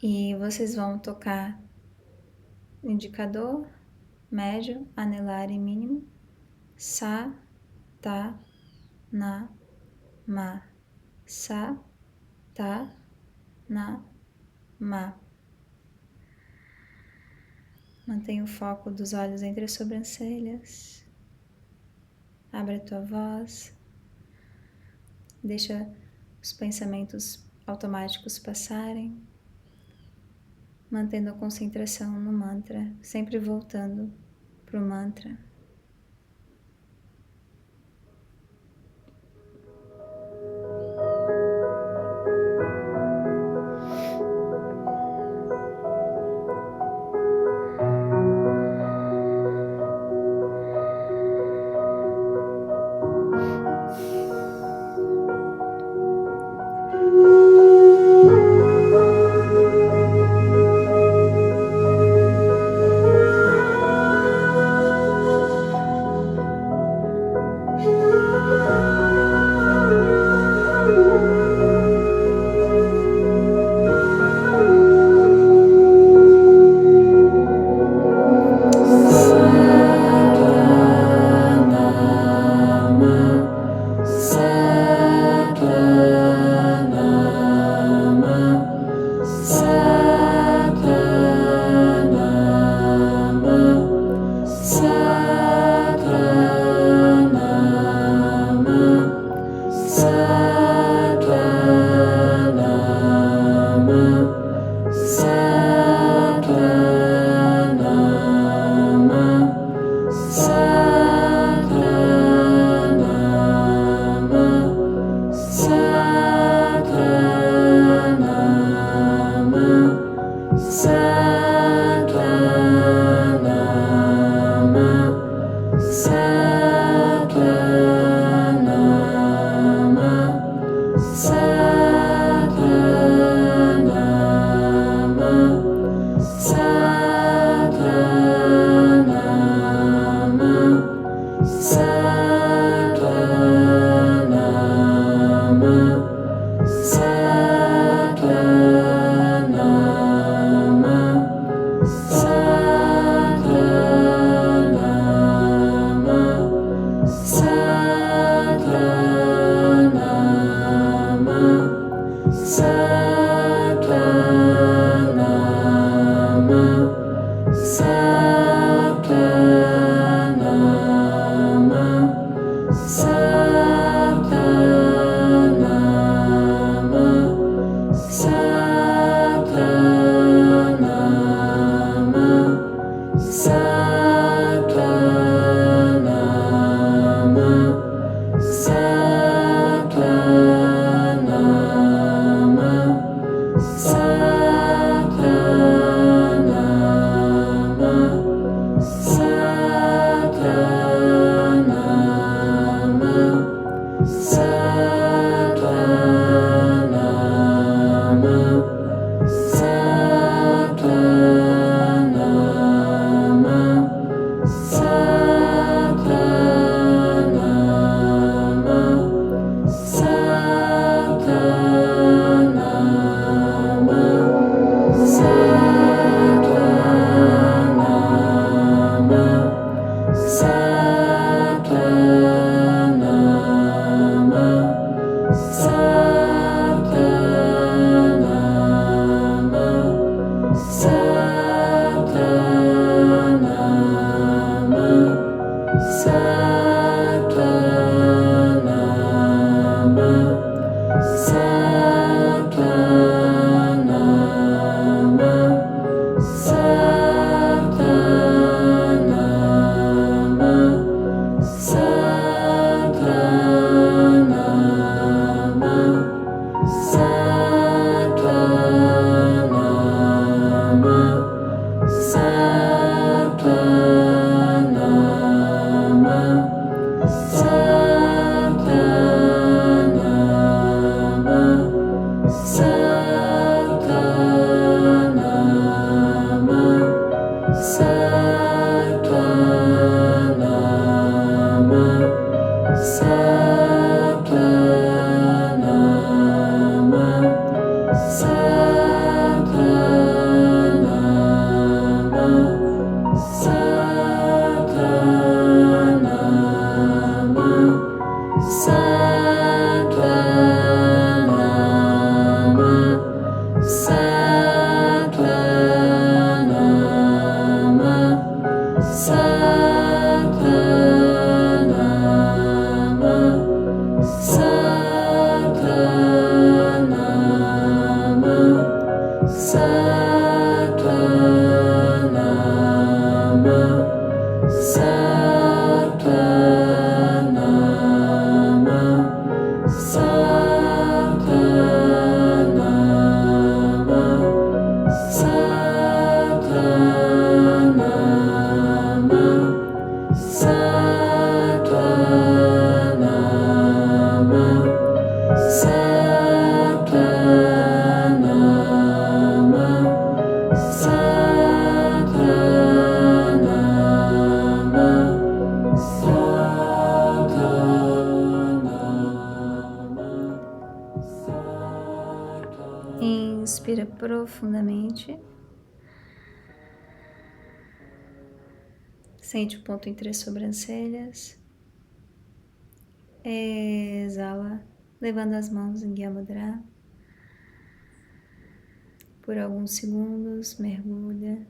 E vocês vão tocar indicador, médio, anelar e mínimo. Sa, ta, na, ma. Sa, ta, na, ma. Mantenha o foco dos olhos entre as sobrancelhas. Abre a tua voz. Deixa os pensamentos automáticos passarem. Mantendo a concentração no mantra, sempre voltando para o mantra. Sa profundamente. Sente o ponto entre as sobrancelhas. Exala, levando as mãos em Gya Mudra. Por alguns segundos, mergulha,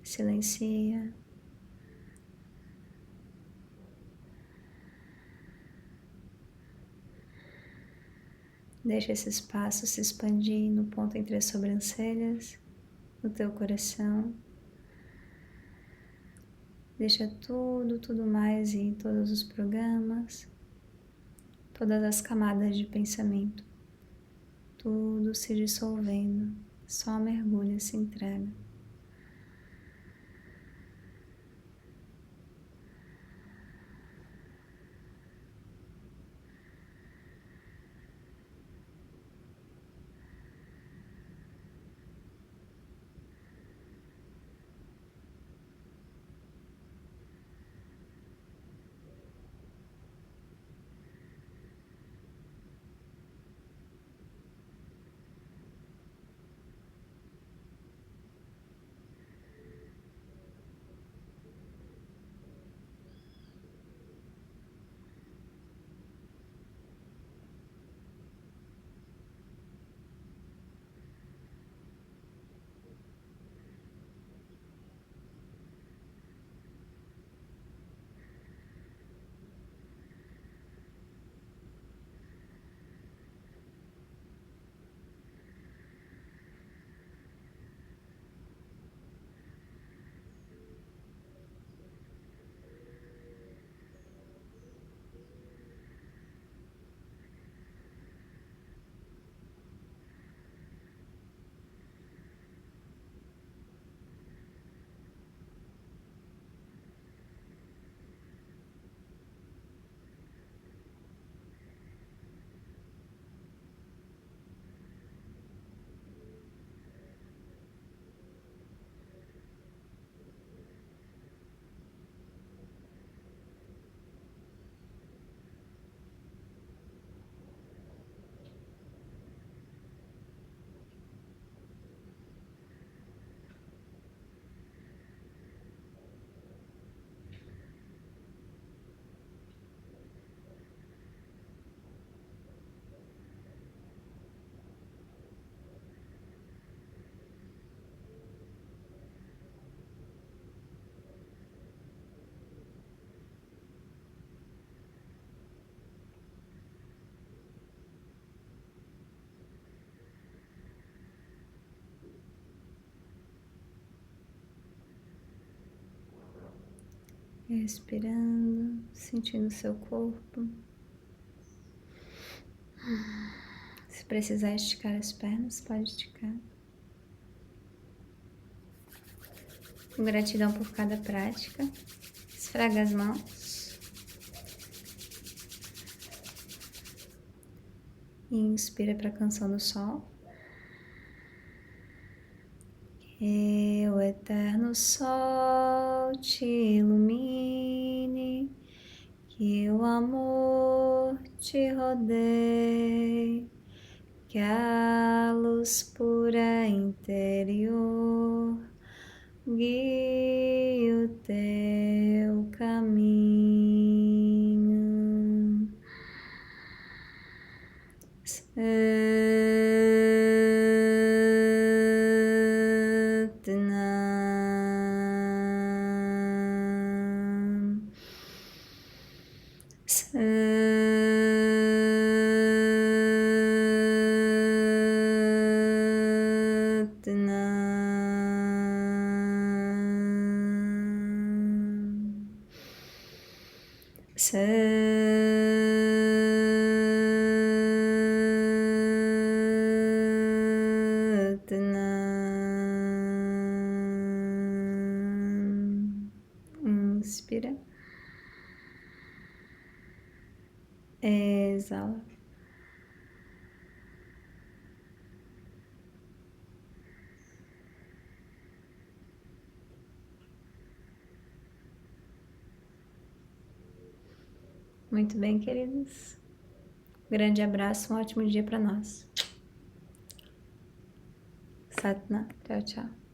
silencia. Deixa esse espaço se expandir no ponto entre as sobrancelhas, no teu coração. Deixa tudo mais e todos os programas, todas as camadas de pensamento, tudo se dissolvendo. Só mergulha, se entrega. Respirando, sentindo seu corpo. Se precisar esticar as pernas, pode esticar. Com gratidão por cada prática. Esfrega as mãos. E inspira para a canção do sol. Que o eterno sol te ilumine, que o amor te rodeie, que a luz pura interior guie o teu caminho. Inspira. Exala. Muito bem, queridos. Grande abraço, um ótimo dia para nós. Satna. Tchau, tchau.